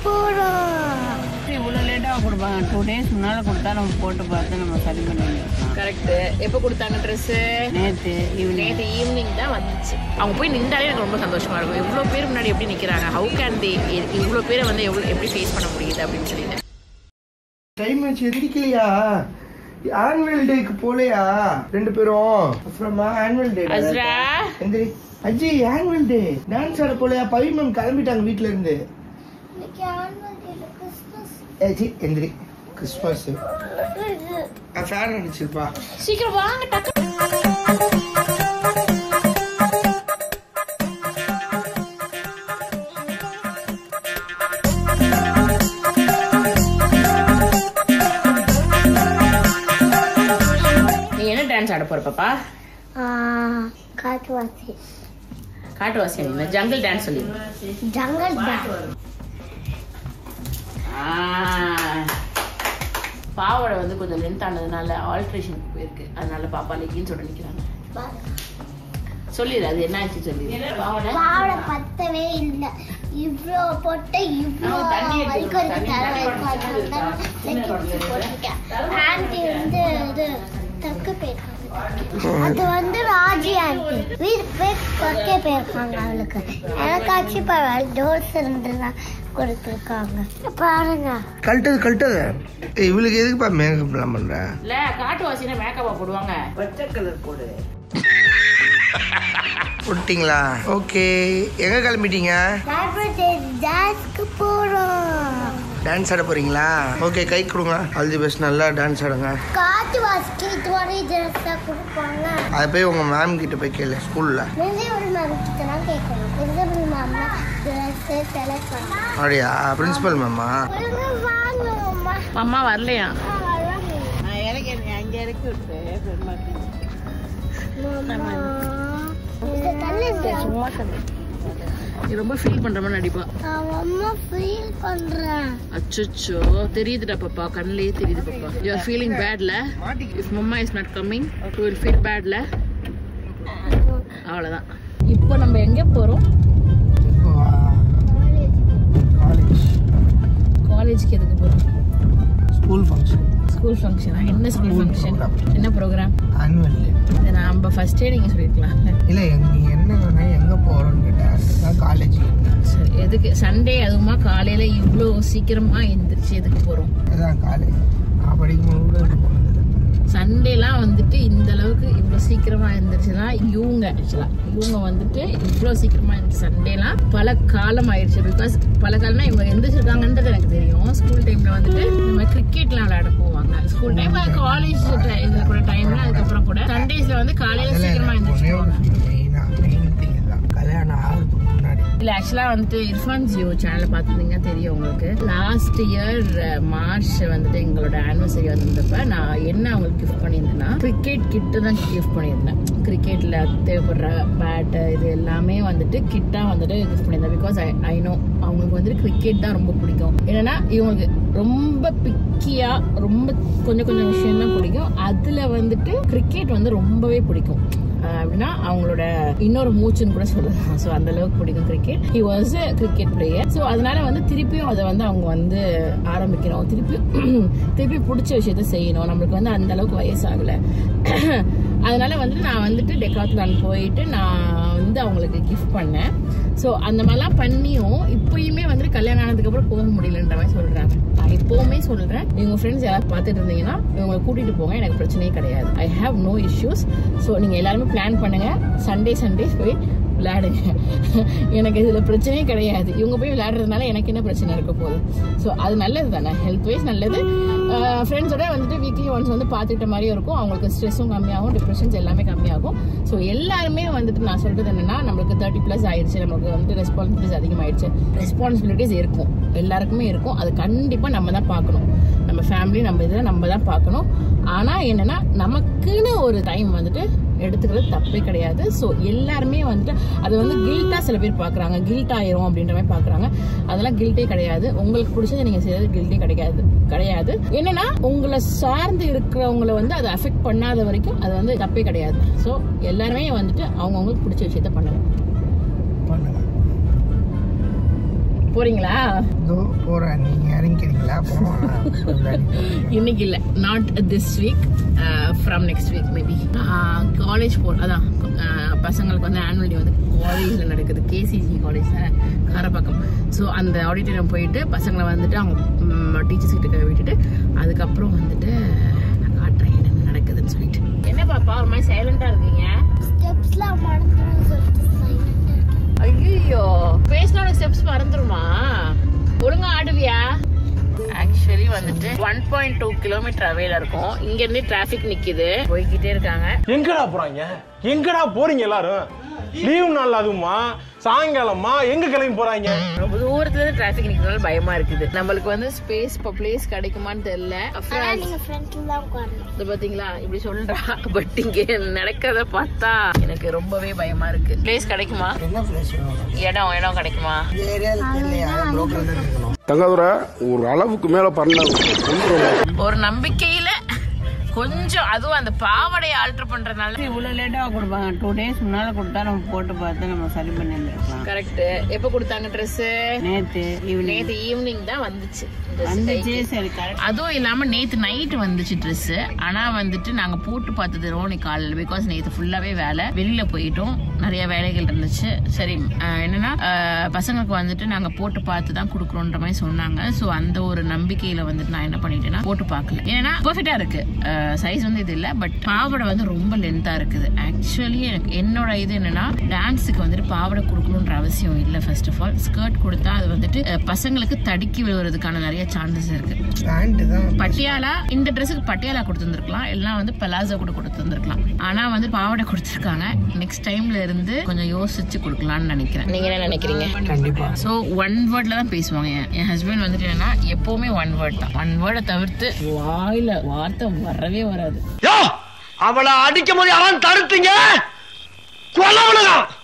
போறோம். இவ்வளோ லேட்டாக கொடுப்பாங்க. 2 days முன்னால கொடுத்தா நம்ம போட்டு பார்த்து நம்ம சரி பண்ணி. கரெக்ட். எப்போ கொடுத்தாங்க ட்ரெஸ்ஸு? நேற்று ஈவினிங் தான் வந்துச்சு. அவங்க போய் நின்றாலே எனக்கு ரொம்ப சந்தோஷமா இருக்கும். எவ்வளோ பேர் முன்னாடி எப்படி நிற்கிறாங்க, ஹவு கேன் தே இவ்வளோ பேரை வந்து எப்படி ஃபேஸ் பண்ண முடியுது அப்படின்னு சொல்லிட்டு. டைம் ஆச்சு, எதிரிக்கலையா? ஆனுவல் டேக்கு போலையா 2 பேரும்? அப்புறமா ஆனுவல் டே அஸ்ரா எந்திரி. அஜி ஆனுவல் டே டான்ஸ் ஆட போலையா? பவி மேம் கிளம்பிட்டாங்க வீட்ல இருந்து. ஏஜி எந்திரி. கிறிஸ்மஸ் ஃபேன் அடிச்சிருப்பா. சீக்கிரம் வாங்க டக்கு. நீ என்ன டான்ஸ் ஆட போற பாப்பா? காட்டுவாசி. காட்டுவாசி என்ன? ஜங்கிள் டான்ஸ் சொல்லி. Jungle dance. பாவாடை வந்து கொஞ்சம் லென்த் ஆனதுனால ஆல்ட்ரேஷன் போயிருக்கு. அதனால பாப்பா லெகின்ஸ் ஓட நிக்கிறாங்க. சொல்லிடு அது என்ன ஆச்சு சொல்லி. பாவாடை பத்தவே இல்லை. இவ்ளோ போட்டு இவ்ளோ வரைக்கும் ஆண்டி வந்து இது தக்க போயிருக்காங்க. அது வந்து ராஜி ஆண்டி வீட்டுக்கு போய் தக்க போயிருக்காங்க. அவளுக்கு எனக்காச்சு பரவாயில்ல. டோர்ஸ் இருந்துதான் கொடுத்துருக்காங்க. பாருங்க கழட்டது. இவளுக்கு எதுக்குப்பா மேக்கப் எல்லாம் பண்ற? இல்ல காட்டுவாசினா மேக்கப்பா போடுவாங்க. பச்சை கலர் போடு. போட்டீங்களா? ஓகே. எங்க கிளம்பிட்டீங்க? டான்ஸ்க்கு போறோம். டான்ஸ் ஆட போறீங்களா? ஓகே, கை கொடுங்க. All the best. நல்லா டான்ஸ் ஆடுங்க. காட்டுவாசிக்கு இதுவரை ட்ரெஸ் கொடுப்பாங்க. அதை போய் உங்க மேம் கிட்ட போய் கேளு. ஸ்கூல்ல பிரின்சிபல் மேம் கிட்ட தான் கேட்கணும். பிரின்சிபல் மேம் ட்ரெஸ் செலக்ட் பண்ணா. அப்படியா? பிரின்சிபல் மேமா? அம்மா வரலையா? அங்கே இறக்கி விட்டு சும்மா நீ ரொம்ப ஃபீல் பண்ற மாதிரி நடிப்பா. அம்மா ஃபீல் பண்றேன். அச்சச்சோ தெரியுதுடா பாப்பா, கண்ணிலே தெரியுது பாப்பா. You are feeling badல? If mama is not coming, you will feel badல? அவ்வளவுதான். இப்போ நம்ம எங்க போறோம்? காலேஜ்க்கு எதுக்கு போறோம்? School function. ஸ்கூல் ஃபங்க்ஷனா? என்ன ஸ்கூல் ஃபங்க்ஷன்? என்ன ப்ரோக்ராம்? Annual day. இதை நம்ம ஃபர்ஸ்டே நீங்க சொல்லிருக்கலாம். இல்ல நீ என்ன சொன்ன? எங்க போறோம்னு கேட்டேன். காலேஜ். சரி, எதுக்கு சண்டே அதுவுமா காலையில இவ்வளோ சீக்கிரமா எந்திரிச்சு எதுக்கு போறோம்? அதான் காலேஜ் நான் படிக்கும்போது போனது. சண்டேலாம் வந்துட்டு இந்த அளவுக்கு இவ்வளோ சீக்கிரமா எழுந்திரிச்சுன்னா இவங்க வந்துட்டு இவ்வளோ சீக்கிரமா எழுந்திரிச்சு சண்டேலாம் பல காலம் ஆயிடுச்சு. பிகாஸ் பல காலம்னா இவங்க எந்திரிச்சிருக்காங்கன்றது எனக்கு தெரியும். ஸ்கூல் டைம்ல வந்துட்டு நம்ம கிரிக்கெட்லாம் விளையாட போவாங்க. ஸ்கூல் டைம் காலேஜ் கூட டைம்ல அதுக்கப்புறம் கூட சண்டேஸ்ல வந்து காலையில சீக்கிரமா எழுந்திரிச்சு கல்யாணம் ஆகிறதுக்கு முன்னாடி. இல்ல ஆக்சுவலா வந்துட்டு இர்ஃபான் ஜியோ சேனல் பாத்துருந்தீங்கன்னா தெரியும் உங்களுக்கு. லாஸ்ட் இயர் மார்ச் வந்துட்டு எங்களோட ஆனிவர்சரி வந்திருந்தப்ப நான் என்ன அவங்களுக்கு கிஃப்ட் பண்ணியிருந்தேன்னா கிரிக்கெட் கிட்டு தான் கிஃப்ட் பண்ணியிருந்தேன். கிரிக்கெட்ல தேவைப்படுற பேட்டு இது எல்லாமே வந்துட்டு கிட்டா வந்துட்டு கிஃப்ட் பண்ணியிருந்தேன். பிகாஸ் ஐ நோ அவங்களுக்கு வந்துட்டு கிரிக்கெட் தான் ரொம்ப பிடிக்கும். என்னன்னா இவங்களுக்கு ரொம்ப பிக்கியா ரொம்ப கொஞ்சம் விஷயம் தான் பிடிக்கும். அதுல வந்துட்டு கிரிக்கெட் வந்து ரொம்பவே பிடிக்கும். அப்படின்னா அவங்களோட இன்னொரு மூச்சுன்னு கூட சொல்லலாம். ஸோ அந்த அளவுக்கு பிடிக்கும் cricket. He was a cricket player. So அதனால வந்து திருப்பியும் அதை வந்து அவங்க வந்து ஆரம்பிக்கணும். திருப்பி பிடிச்ச விஷயத்த செய்யணும். நம்மளுக்கு வந்து அந்த அளவுக்கு வயசாகல. அதனால வந்துட்டு நான் வந்துட்டு டெக்காத்லான் போயிட்டு நான் வந்து அவங்களுக்கு கிஃப்ட் பண்ணேன். ஸோ அந்த மாதிரிலாம் பண்ணியும் இப்பயுமே வந்துட்டு கல்யாணம் ஆனதுக்கு அப்புறம் போக முடியலன்ற மாதிரி சொல்றாங்க. நான் இப்பவுமே சொல்றேன், இவங்க ஃப்ரெண்ட்ஸ் யாராவது பார்த்துட்டு இருந்தீங்கன்னா இவங்களை கூட்டிட்டு போங்க, எனக்கு பிரச்சனையே கிடையாது. I have no issues. So நீங்க எல்லாருமே பிளான் பண்ணுங்க. சண்டேஸ் போய் விளையாடுங்க. எனக்கு இதுல பிரச்சனையே கிடையாது. இவங்க போய் விளையாடுறதுனால எனக்கு என்ன பிரச்சனை இருக்க போகுது? ஸோ அது நல்லது தானே, ஹெல்த் வைஸ் நல்லது. ஃப்ரெண்ட்ஸோட வந்துட்டு வீக்லி ஒன்ஸ் வந்து பார்த்துக்கிட்ட மாதிரியும் இருக்கும். அவங்களுக்கு ஸ்ட்ரெஸ்ஸும் கம்மியாகும், டிப்ரெஷன்ஸ் எல்லாமே கம்மியாகும். ஸோ எல்லாருமே வந்துட்டு நான் சொல்றது என்னன்னா, நம்மளுக்கு 30+ ஆயிடுச்சு, நமக்கு வந்துட்டு ரெஸ்பான்சிபிலிட்டிஸ் அதிகமாயிடுச்சு. ரெஸ்பான்சிபிலிட்டிஸ் இருக்கும், எல்லாருக்குமே இருக்கும். அது கண்டிப்பா நம்ம தான் பார்க்கணும். நம்ம ஃபேமிலி நம்ம இதில் நம்ம தான் பார்க்கணும். ஆனா என்னன்னா நமக்குன்னு ஒரு டைம் வந்துட்டு எடுத்துக்கிறது தப்பே கிடையாது. ஸோ எல்லாருமே வந்துட்டு அது வந்து கில்ட்டா சில பேர் பாக்குறாங்க, கில்ட் ஆயிரும் அப்படின்ற மாதிரி பாக்குறாங்க. அதெல்லாம் கில்ட்டே கிடையாது. உங்களுக்கு பிடிச்சது நீங்க செய்யறது கில்ட்டே கிடையாது. என்னன்னா உங்களை சார்ந்து இருக்கிறவங்களை வந்து அதை அஃபெக்ட் பண்ணாத வரைக்கும் அது வந்து தப்பே கிடையாது. ஸோ எல்லாருமே வந்துட்டு அவங்கவுங்களுக்கு பிடிச்ச விஷயத்த பண்ணுங்க. போறீங்களா? போறேன். நீங்க இறங்கிக்கிறீங்களா? இன்னைக்கு இல்ல, not this week, from next week maybe. College அதான் பசங்களுக்கு வந்து ஆனுவல் டே வந்து காலேஜ்ல நடக்குது, கேசிஜி காலேஜ் காரப்பாக்கம். ஸோ அந்த ஆடிட்டோரியம் போயிட்டு பசங்களை வந்துட்டு அவங்க டீச்சர்ஸ் கிட்ட விட்டுட்டு அதுக்கப்புறம் வந்துட்டு நான் காட்டுறேன் என்ன நடக்குதுன்னு சொல்லிட்டு. என்ன பாப்பா ஒரு மாதிரி சைலண்டா இருக்கீங்க? ஸ்டெப்ஸ்லாம் மறந்துடும் சொல்லிட்டு சைலண்டா இருக்கேன். ஐயோ, பேசினோட ஸ்டெப்ஸ் மறந்துருமா? ஒழுங்கா ஆடுவியா? ஆக்சுவலி வந்துட்டு 1.2 கிலோமீட்டர் அவையில இருக்கும். இங்க இருந்து டிராபிக் நிக்குது, போய்கிட்டே இருக்காங்க. எங்கடா போறாங்க? எங்கடா போறீங்க எல்லாரும்? லீவ் நாள் அதுமா சாயங்காலமா எங்க கிளம்பி போறாங்க? ரொம்ப தூரத்துல இருந்து டிராபிக் நிக்கிறதுனால பயமா இருக்குது. நம்மளுக்கு வந்து ஸ்பேஸ் பிளேஸ் கிடைக்குமான்னு தெரியல. நீங்க ஃப்ரண்ட்ல தான் உட்காரணும். இது பாத்தீங்களா இப்படி சொல்றா, பட் இங்க நடக்கத பார்த்தா எனக்கு ரொம்பவே பயமா இருக்கு. பிளேஸ் கிடைக்குமா? என்ன பிளேஸ்? இடம் கிடைக்குமா? இந்த ஏரியால இல்லையா? ப்ரோக்கர்ல இருக்கணும். தங்கதுரை ஒரு அளவுக்கு மேல பண்ண ஒரு நம்பிக்கையில கொஞ்சம், அதுவும் அந்த பாவடையை ஆல்டர் பண்றதுனால இவ்வளவு லேட்டா கொடுப்பாங்க. 2 days முன்னால கொடுத்தா நம்ம போட்டு பார்த்து நம்ம சரி பண்ணி இருந்திருக்கலாம். கரெக்ட். எப்ப கொடுத்தாங்க ட்ரெஸ்? நேத்து ஈவினிங் தான் வந்துச்சு. சரி கரெக்ட். அதுவும் இல்லாம நேத்து நைட் வந்துச்சு ட்ரெஸ். ஆனா வந்துட்டு நாங்க போட்டு பார்த்தது ரோனி காலையில், பிகாஸ் நேத்து ஃபுல்லாவே வேலை, வெளியில போயிட்டோம், நிறைய வேலைகள் இருந்துச்சு. சரி என்னன்னா பசங்களுக்கு வந்துட்டு நாங்க போட்டு பார்த்து தான் கொடுக்குறோன்ற மாதிரி சொன்னாங்க. ஸோ அந்த ஒரு நம்பிக்கையில வந்துட்டு நான் என்ன பண்ணிட்டேன்னா போட்டு பார்க்கல. ஏன்னா பெர்ஃபெக்டா இருக்கு, சைஸ் வந்து இது இல்ல, பட் பாவடை வந்து ரொம்ப லென்த்தா இருக்குது. ஆக்சுவலி எனக்கு என்னோட இது என்னன்னா டான்ஸுக்கு வந்துட்டு பாவடை கொடுக்கணுன்ற அவசியம் இல்லை. ஃபர்ஸ்ட் ஆஃப் ஆல் ஸ்கர்ட் கொடுத்தா அது வந்துட்டு பசங்களுக்கு தடுக்கி விழுவதுக்கான நிறைய சான்சஸ் இருக்கு. பட்டியாலா, இந்த ட்ரெஸ்ஸுக்கு பட்டியாலா கொடுத்துருந்துருக்கலாம், இல்லைன்னா வந்து பலாசோ கூட கொடுத்துருந்துருக்கலாம். ஆனா வந்து பாவடை கொடுத்துருக்காங்க. நெக்ஸ்ட் டைம்ல இருந்து கொஞ்சம் யோசிச்சு கொடுக்கலாம்னு நினைக்கிறேன். நீங்க என்ன நினைக்கிறீங்க? கண்டிப்பா. ஸோ 1 வேர்ட்ல தான் பேசுவாங்க. என் ஹஸ்பண்ட் வந்துட்டு என்னன்னா எப்பவுமே 1 வேர்ட் தான். 1 வேர்டை தவிர்த்து வாயில வார்த்தை வரவே வராது. அவளை அடிக்கும் போது யாரும் தடுத்தீங்க?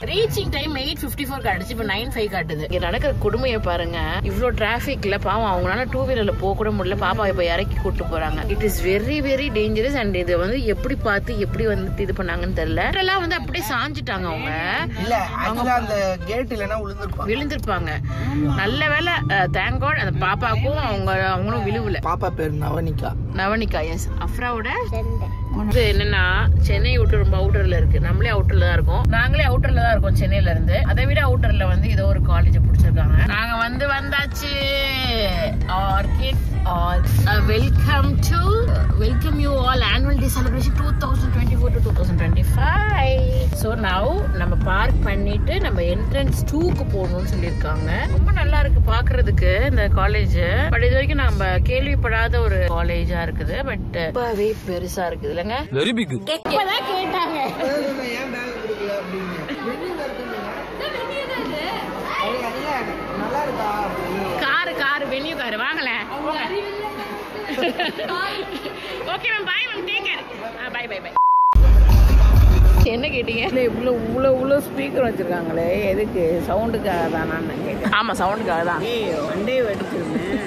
ரீச்சிங் டைம் 8:54 காட்டுச்சு, இப்ப 9:05 காட்டுது. இங்க நடக்கிற கொடுமையை பாருங்க. இவ்வளவு டிராபிக்ல பாவம் அவங்களால 2 வீலர்ல போக கூட முடியல. பாப்பா இப்ப இறக்கி கூட்டு போறாங்க. It is very very dangerous. And இது வந்து எப்படி பார்த்து எப்படி வந்து இது பண்ணாங்கன்னு தெரியல. எல்லாம் வந்து அப்படியே சாஞ்சிட்டாங்க அவங்க. இல்ல அவங்க அந்த கேட் இல்லனா விழுந்திருப்பாங்க. நல்ல வேலை, தேங்க் காட் அந்த பாப்பாக்கும் அவங்களும் விழுவல. பாப்பா பேர் நவனிகா. எஸ். அஃப்ராவோட என்னன்னா சென்னை விட்டு ரொம்ப அவுட்டர்ல இருக்கு. நம்மளே அவுட்டர்ல தான் இருக்கோம். நாங்களே அவுட்டர்ல தான் இருக்கோம் சென்னையில இருந்து. அதை விட அவுட்டர்ல வந்து ஏதோ ஒரு காலேஜ் பிடிச்சிருக்காங்க. நாங்க வந்தாச்சு. Welcome you all annual day celebration 2024 to 2025. So now நம்ம பார்க் பண்ணிட்டு நம்ம என்ட்ரன்ஸ் 2க்கு போகணும்னு சொல்லியிருக்காங்க. ரொம்ப நல்லா இருக்கு பாக்குறதுக்கு இந்த காலேஜ். பட் இது வரைக்கும் நம்ம கேள்விப்படாத ஒரு காலேஜா இருக்குது. பட் ரொம்பவே பெருசா இருக்குது இல்லங்க. Very big. இப்பதான் கேட்டாங்க. ஏன் பேக் கொடுக்கல அப்படின்னு. நல்லா இருக்கா? கார் வென்யூ கார் வாங்கல. Okay ma'am, bye ma'am, take care. Bye bye bye. என்ன கேட்டீங்க? இவ்வளவு ஸ்பீக்கர் வச்சிருக்காங்களே எதுக்கு? சவுண்டுக்காக தான் நான் கேட்டேன். ஆமா, சவுண்டுக்காக தான். வண்டே வெடிச்சிருந்தேன்.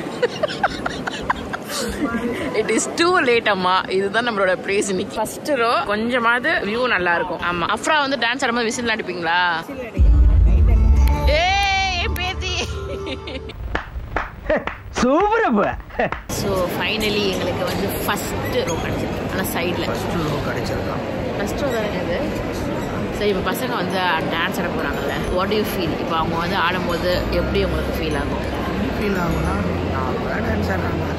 இட் இஸ் டூ லேட் அம்மா. இதுதான் நம்மளோட பிளேஸ். இன்னைக்கு ஃபர்ஸ்ட் ரோ கொஞ்சமாவது வியூ நல்லா இருக்கும். ஆமா, அஃப்ரா வந்து டான்ஸ் ஆடும்போது விசில் அடிப்பீங்களா? ஏய் பேத்தி சூப்பர். ஸோ ஃபைனலி எங்களுக்கு வந்து ஃபர்ஸ்ட் ரோ கிடைச்சிருக்கு. ஆனால் சைடில் ஃபர்ஸ்ட் ரோ தான் இது. சரி, இப்போ பசங்க வந்து டான்ஸ் ஆட போகிறாங்கல்ல, வாட் டு யூ ஃபீல்? இப்போ அவங்க வந்து ஆடும்போது எப்படி உங்களுக்கு ஃபீல் ஆகும்? டான்ஸ் ஆடுறாங்க.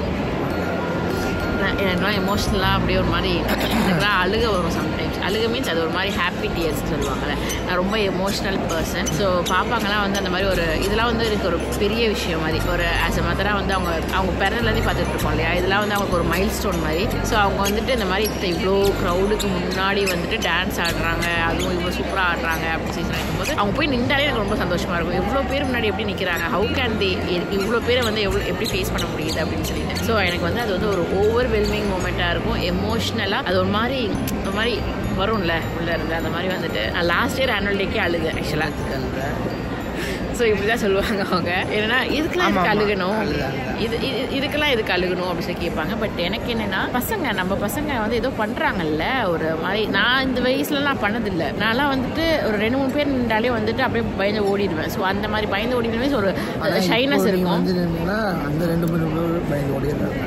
எனக்குலாம் எமோஷ்னலாக அப்படியே ஒரு மாதிரி எனக்குலாம் அழுக வரும் சம்டைம்ஸ். அழுக மீன்ஸ் அது ஒரு மாதிரி ஹாப்பி டியர்ஸ் சொல்லுவாங்கல்ல. நான் ரொம்ப எமோஷ்னல் பர்சன். ஸோ பாப்பாங்கலாம் வந்து அந்த மாதிரி ஒரு இதெல்லாம் வந்து எனக்கு ஒரு பெரிய விஷயம் மாதிரி. ஒரு ஆஸ் அ மதராக வந்து அவங்க பிறந்ததுலேருந்து பார்த்துட்டு இருக்கோம் இல்லையா, இதெல்லாம் வந்து அவங்களுக்கு ஒரு மைல் ஸ்டோன் மாதிரி. ஸோ அவங்க வந்துட்டு இந்த மாதிரி இவ்வளோ க்ரௌடுக்கு முன்னாடி வந்துட்டு டான்ஸ் ஆடுறாங்க, அதுவும் இவ்வளோ சூப்பராக ஆடுறாங்க அப்படின்னு சொல்லி நினைக்கும்போது அவங்க போய் நின்றாலே எனக்கு ரொம்ப சந்தோஷமாக இருக்கும். எவ்வளோ பேர் முன்னாடி எப்படி நிற்கிறாங்க, ஹவு கேன் தே இவ்வளோ பேரை வந்து எப்படி ஃபேஸ் பண்ண முடியுது அப்படின்னு சொல்லிட்டு. ஸோ எனக்கு வந்து அது வந்து ஒரு ஓவர்வெல்மிங் மூமெண்ட்டாக இருக்கும். எமோஷ்னலாக அது ஒரு மாதிரி வரும்ல உள்ள இருந்து. அந்த மாதிரி வந்துட்டு நான் லாஸ்ட் இயர் ஆனுவல் டேக்கே அழுது ஆக்சுவலாக. ஸோ இப்படிதான் சொல்லுவாங்க அவங்க. என்னன்னா இதுக்கெல்லாம் இதுக்கு அழுகணும், இதுக்கெல்லாம் இதுக்கு அழுகணும் அப்படின்னு சொல்லி கேட்பாங்க. பட் எனக்கு என்னன்னா நம்ம பசங்க வந்து ஏதோ பண்றாங்கல்ல ஒரு மாதிரி. நான் இந்த வயசுலலாம் பண்ணதில்லை. நான்லாம் வந்துட்டு ஒரு 2-3 பேர் நின்றாலே வந்துட்டு அப்படியே பயந்து ஓடிடுவேன். ஸோ அந்த மாதிரி பயந்து ஓடிடுவேன். ஒரு ஷைனஸ் இருக்கும். அந்த 2-3 பேர் பயந்து ஓடிடுறாங்க.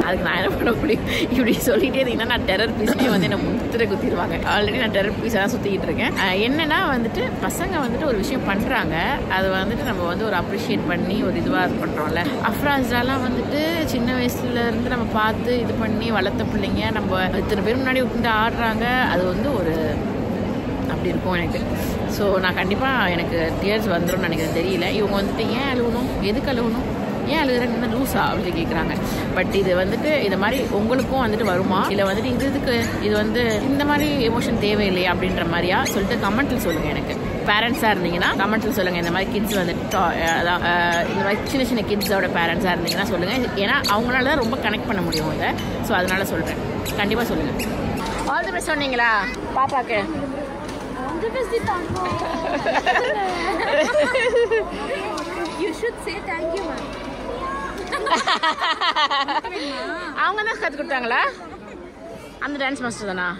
அதுக்கு நான் என்ன பண்ண முடியும்? இப்படி சொல்லிட்டே இருந்தீங்கன்னா நான் டெரர் பீஸ்லேயே வந்து என்ன முத்திரை குத்திடுவாங்க. ஆல்ரெடி நான் டெரர் பீஸாக தான் சுற்றிக்கிட்டு இருக்கேன். என்னன்னா வந்துட்டு பசங்க வந்துட்டு ஒரு விஷயம் பண்ணுறாங்க, அது வந்துட்டு நம்ம வந்து ஒரு அப்ரிஷியேட் பண்ணி ஒரு இதுவாக இது பண்ணுறோம்ல. அஃப்ராஸ்லாம் வந்துட்டு சின்ன வயசுலேருந்து நம்ம பார்த்து இது பண்ணி வளர்த்த பிள்ளைங்க, நம்ம இத்தனை பேர் முன்னாடி உட்காந்து ஆடுறாங்க. அது வந்து ஒரு அப்படி இருக்கும் எனக்கு. ஸோ நான் கண்டிப்பாக எனக்கு டியர்ஸ் வந்துடும் நினைக்கிறேன். தெரியல இவங்க வந்துட்டு ஏன் அழுகணும், எதுக்கு அழுகணும், ஏன் அழுகுறாங்க, லூஸா அப்படின்னு கேட்குறாங்க. பட் இது வந்துட்டு இந்த மாதிரி உங்களுக்கும் வந்துட்டு வருமா, இல்லை வந்துட்டு இதுக்கு இது வந்து இந்த மாதிரி எமோஷன் தேவையில்லையா அப்படின்ற மாதிரியா சொல்லிட்டு கமெண்ட்டில் சொல்லுங்கள். எனக்கு பேரண்ட்ஸாக இருந்தீங்கன்னா கமெண்ட்டில் சொல்லுங்கள். இந்த மாதிரி கிட்ஸ் வந்துட்டு அதான் இந்த மாதிரி சின்ன சின்ன கிட்ஸோட பேரண்ட்ஸாக இருந்தீங்கன்னா சொல்லுங்கள். ஏன்னா அவங்களால தான் ரொம்ப கனெக்ட் பண்ண முடியும் இதை. ஸோ அதனால சொல்கிறேன், கண்டிப்பாக சொல்லுங்கள். ஆல் தி பெஸ்ட் சொன்னீங்களா பாப்பாக்கு? You should say thank you, ma'am. அவங்க தான் கற்றுக் கொடுத்தாங்களா? அந்த டான்ஸ் மாஸ்டர் தானா?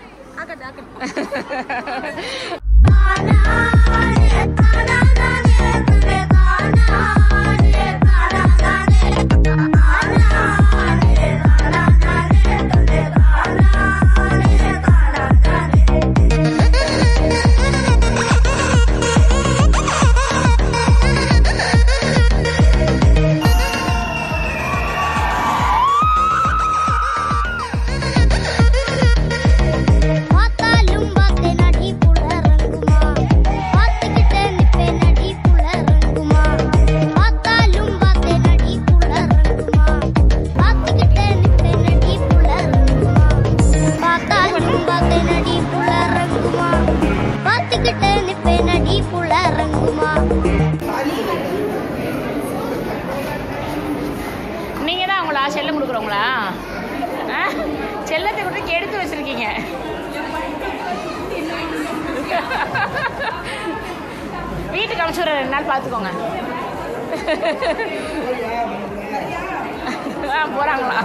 நீங்க தான் அவங்களா செல்லம் கொடுக்குறவங்களா? செல்லத்தை கொடுத்து எடுத்து வச்சிருக்கீங்க. வீட்டுக்கு அனுப்பிச்சு ஒரு 2 நாள் பார்த்துக்கோங்க. போறாங்களா?